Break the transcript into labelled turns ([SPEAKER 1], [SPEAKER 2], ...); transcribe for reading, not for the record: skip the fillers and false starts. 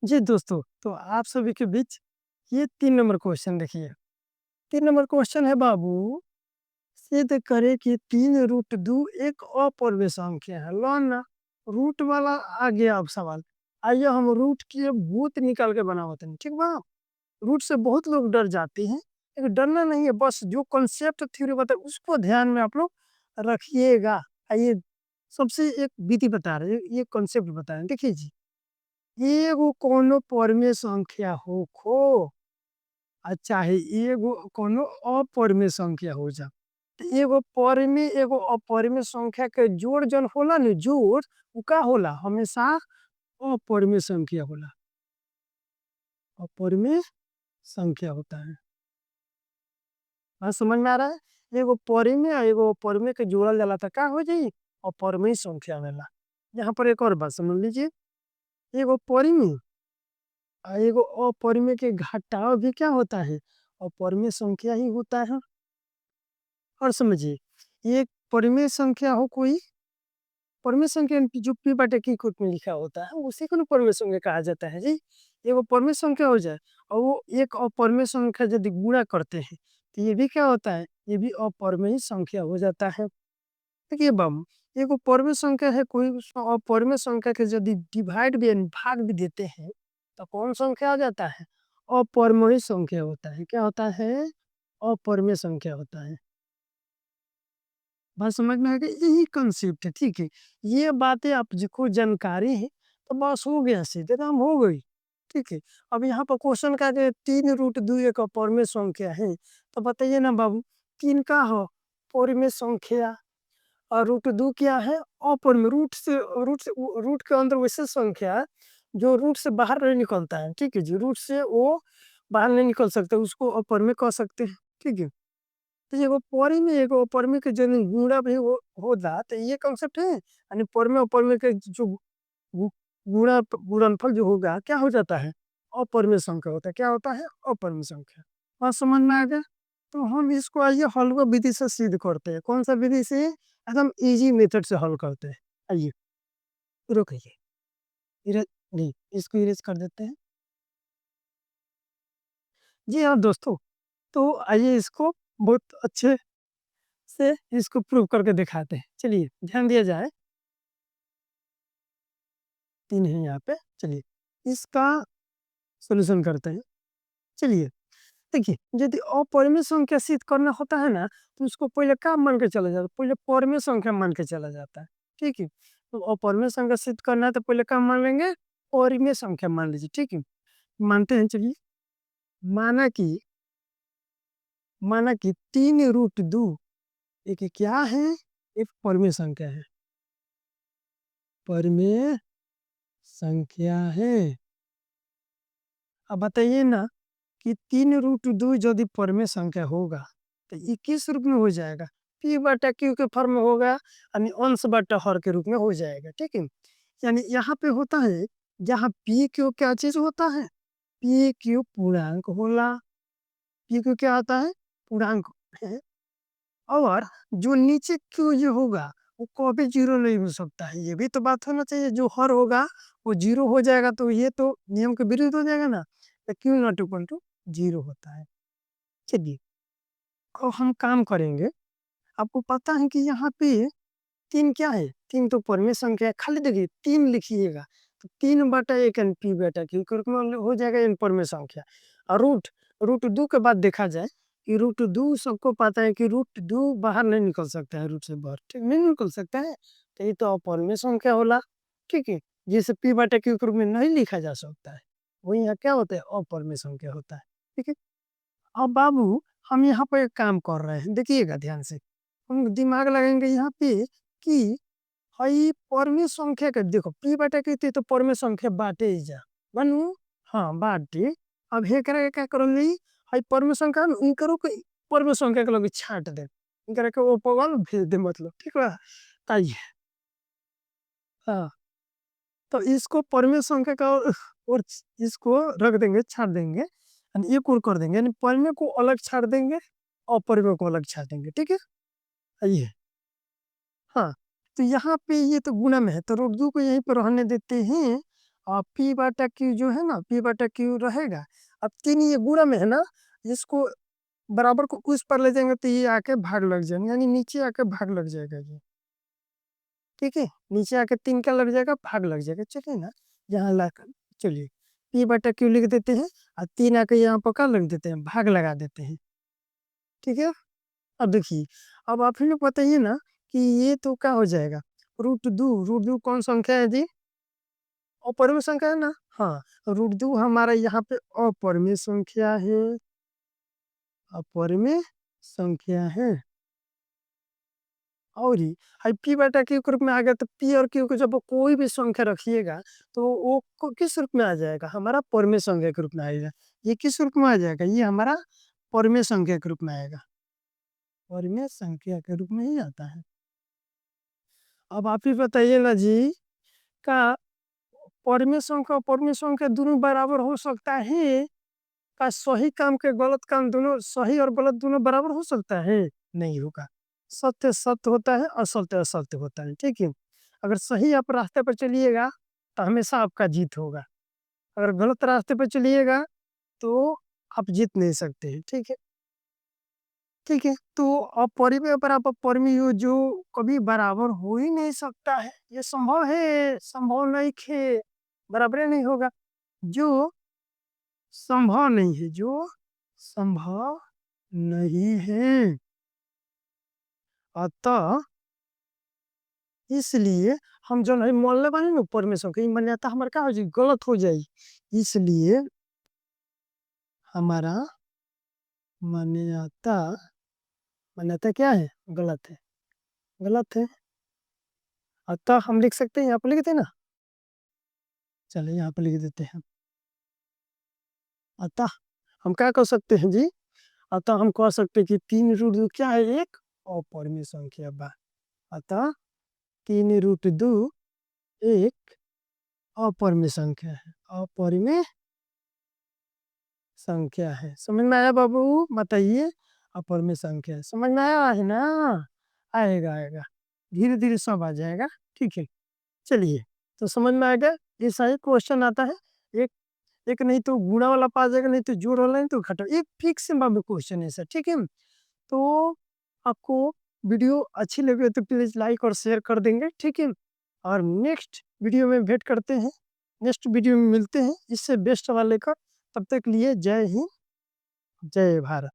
[SPEAKER 1] जी दोस्तों, तो आप सभी के बीच ये 3 नंबर क्वेश्चन देखिए। 3 नंबर क्वेश्चन है बाबू, सिद्ध करे कि 3 रूट 2 एक अपूर्वी संख्या है। लो ना, रूट वाला आ गया अब सवाल। आइए हम रूट के भूत निकाल के बनावत हैं, ठीक बा? रूट से बहुत लोग डर जाते हैं, लेकिन डरना नहीं है, बस जो कॉन्सेप्ट थ्योरी बताए उसको ध्यान में आप लोग रखिएगा। आइए, सबसे एक विधि बता रहे हैं, ये कॉन्सेप्ट बता रहे हैं, देखिए जी। एगो कोनो परमे संख्या होखो आ चाहे एगो कोनो अपरमेय संख्या हो जा। त एगो परिमेय एगो अपरिमेय संख्या के जोड़ जौन होला न जोड़, उ का होला? हमेशा अपरिमेय संख्या होला। अपरिमेय संख्या होता है। बात समझ में आ रहा है? एगो परिमेय आ एगो अपरिमेय के जोड़ल जाला त का हो जाई? अपरिमेय संख्या होला। यहाँ पर एक और बात समझ लीजिए, एगो परिमेय एगो अपरिमेय के घटाव भी क्या होता है? अपरिमेय संख्या ही होता है। और समझिए, एक परिमेय संख्या हो कोई, परिमेय संख्या जो पी बटे की रूप में लिखा होता है उसी को ना परिमेय संख्या कहा जाता है जी। एगो परिमेय संख्या हो जाए और वो एक अपरिमेय संख्या यदि गुणा करते हैं तो ये भी क्या होता है? ये भी अपरिमेय संख्या हो जाता है। देखिए बम, एगो परिमेय संख्या है कोई, उसको अपरिमेय संख्या के यदि डिवाइड भी यानी भाग भी देते हैं तो कौन संख्या आ जाता है? अपरिमेय संख्या होता है। क्या होता है? अपरिमेय संख्या होता है। बात समझ में आ गई? यही कंसेप्ट है, ठीक है। ये बातें आप जिसको जानकारी है तो बस हो गया, सीधे काम हो गई, ठीक है। अब यहाँ पर क्वेश्चन का जो 3 रूट 2 एक अपरिमेय संख्या है, तो बताइए ना बाबू, 3 का हो परिमेय संख्या और रूट 2 क्या है? अपरिमेय। रूट से रूट के अंदर वैसे संख्या है, जो रूट से बाहर नहीं निकलता है, ठीक है जी। रूट से वो बाहर नहीं निकल सकते, उसको अपरिमेय कह सकते हैं, ठीक है। तो एगो परिमेय एगो अपरिमेय के जन गुणा भी हो होला, तो ये कांसेप्ट है। यानी परिमेय अपरिमेय के जो गु- गुणनफल जो होगा क्या हो जाता है? अपरिमेय संख्या होता है। क्या होता है? अपरिमेय संख्या। बात समझ में आ गया? तो हम इसको आइए हलवा विधि से सिद्ध करते हैं। कौन सा विधि से? एकदम इजी मेथड से हल करते हैं। आइए, रुकिए, इरेज नहीं, इसको इरेज कर देते हैं। जी हाँ दोस्तों, तो आइए इसको बहुत अच्छे से इसको प्रूव करके दिखाते हैं। चलिए ध्यान दिया जाए, 3 है यहाँ पे। चलिए इसका सॉल्यूशन करते हैं। चलिए, देखिए, यदि अपरिमेय संख्या सिद्ध करना होता है ना, तो उसको पहले क्या मान के चला जाता है? पहले परिमेय संख्या मान के चला जाता है, ठीक है। तो अपरिमेय संख्या सिद्ध करना है तो पहले क्या मान लेंगे? परिमेय संख्या मान लीजिए, ठीक है। मानते हैं, चलिए। माना कि माना कि 3 रूट 2 एक क्या है? एक परिमेय संख्या है, परिमेय संख्या है। अब बताइए ना कि 3 रूट 2 यदि परिमेय संख्या होगा तो ये किस रूप में हो जाएगा? पी बटा क्यू के फॉर्म में होगा, यानी अंश बटा हर के रूप में हो जाएगा, ठीक है। यानी यहाँ पे होता है, जहाँ पी क्यू क्या चीज होता है? पी क्यू पूर्णांक होला। पी क्यू क्या होता है? पूर्णांक है। और जो नीचे क्यू ये होगा वो कभी जीरो नहीं हो सकता है। ये भी तो बात होना चाहिए, जो हर होगा वो जीरो हो जाएगा, तो ये तो नियम के विरुद्ध हो जाएगा ना। तो Q not equal to zero होता है। चलिए, अब हम काम करेंगे। आपको पता है कि यहाँ पे 3 क्या है? 3 तो परिमेय संख्या है। खाली देखिए 3 लिखिएगा तो 3 बटा 1 एन पी बटा क्यू के रूप में हो जाएगा इन परिमेय संख्या। और रूट रूट 2 के बाद देखा जाए कि रूट 2 सबको पता है कि रूट 2 बाहर नहीं निकल सकता है, रूट से बाहर, ठीक नहीं निकल सकता है। तो ये तो अपरिमेय संख्या होला, ठीक है। जिसे पी बटा क्यू के रूप में नहीं लिखा जा सकता है, वो यहाँ क्या होता है? अपरिमेय संख्या होता है, ठीक है। अब बाबू, हम यहाँ पे एक काम कर रहे हैं, देखिएगा ध्यान से। हम दिमाग लगाएंगे यहाँ पे कि हई परमेय संख्या के देखो, पी बटा के तो परमेय संख्या बाटे ही जा बनू। हाँ बाटे। अब हे करे क्या करो ली, हई परमेय संख्या न इन करो कि परमेय संख्या के लगे छाट दे, इन करे के वो पवन भेज दे, मतलब ठीक बा। ताइए, हाँ, तो इसको परमेय संख्या का और इसको रख देंगे, छाट देंगे, यानी एक और कर देंगे, यानी परमेय को अलग छाट देंगे, अपरिमेय को अलग छाट देंगे, ठीक है। आइए, हाँ, तो यहाँ पे ये तो गुणा में है तो रूट 2 को यहीं पर रहने देते हैं। और पी बटा क्यू जो है ना, पी बटा क्यू रहेगा। अब 3 ये गुणा में है ना, इसको बराबर को उस पर ले जाएंगे तो ये आके भाग लग जाएंगे, यानी नीचे आके भाग लग जाएगा ये। ठीक है, नीचे आके 3 का लग जाएगा, भाग लग जाएगा। चलिए ना, यहाँ ला कर चलिए पी बटा क्यू लिख देते हैं, और 3 आके यहाँ पर का लग देते हैं, भाग लगा देते हैं। ठीक है, अब देखिए, अब आप ही लोग बताइए ना कि ये तो क्या हो जाएगा, रूट 2 कौन संख्या है जी? अपरिमेय संख्या है ना। हाँ, रूट 2 हमारा यहाँ पे अपरिमेय संख्या है, अपरिमेय संख्या है। और ही पी बटा क्यू के रूप में आ गया, तो पी और क्यू को जब कोई भी संख्या रखिएगा तो वो किस रूप में आ जाएगा, हमारा परिमेय संख्या के रूप में आएगा। ये किस रूप में आ जाएगा, ये हमारा परिमेय संख्या के रूप में आएगा, परिमेय संख्या के रूप में ही आता है। अब आप ही बताइए ना जी, का परिमेय संख्या और परिमेय संख्या दोनों बराबर हो सकता है? का सही काम के गलत काम दोनों, सही और गलत दोनों बराबर हो सकता है? नहीं होगा। सत्य सत्य होता है, असत्य असत्य होता है। ठीक है, अगर सही आप रास्ते पर चलिएगा तो हमेशा आपका जीत होगा, अगर गलत रास्ते पर चलिएगा तो आप जीत नहीं सकते हैं। ठीक है, ठीक है, तो अपरिमेय पर आप परिमेय जो कभी बराबर हो ही नहीं सकता है, ये संभव है? संभव नहीं है, बराबर नहीं होगा। जो संभव नहीं है, जो संभव नहीं है, अतः इसलिए हम जो नहीं मानले बानी ना परमेश्वर के, ई मान्यता हमार का हो जाई, गलत हो जाई। इसलिए हमारा मान्यता, मान्यता क्या है, गलत है, गलत है। अतः हम लिख सकते हैं, यहाँ पर लिख देते हैं ना, चलिए यहाँ पर लिख देते हैं। अतः हम क्या कर सकते हैं जी, अतः हम कह सकते हैं कि 3 रूट 2 क्या है, एक अपरिमेय संख्या बा। अतः 3 रूट 2 एक अपरिमेय संख्या है, अपरिमेय संख्या है। समझ में आया बाबू, बताइए। अपरिमेय संख्या है, समझ में आया है ना? आएगा आएगा, धीरे धीरे सब आ जाएगा। ठीक है, चलिए, तो समझ में आ गया। ये सही क्वेश्चन आता है, एक एक नहीं तो गुणा वाला पा जाएगा, नहीं तो जोड़ वाला, नहीं तो घटा, एक फिक्स क्वेश्चन है सर। ठीक है, तो आपको वीडियो अच्छी लगे तो प्लीज लाइक और शेयर कर देंगे। ठीक है, और नेक्स्ट वीडियो में भेंट करते हैं, नेक्स्ट वीडियो में मिलते हैं इससे बेस्ट वाले का। तब तक लिए जय हिंद, जय भारत।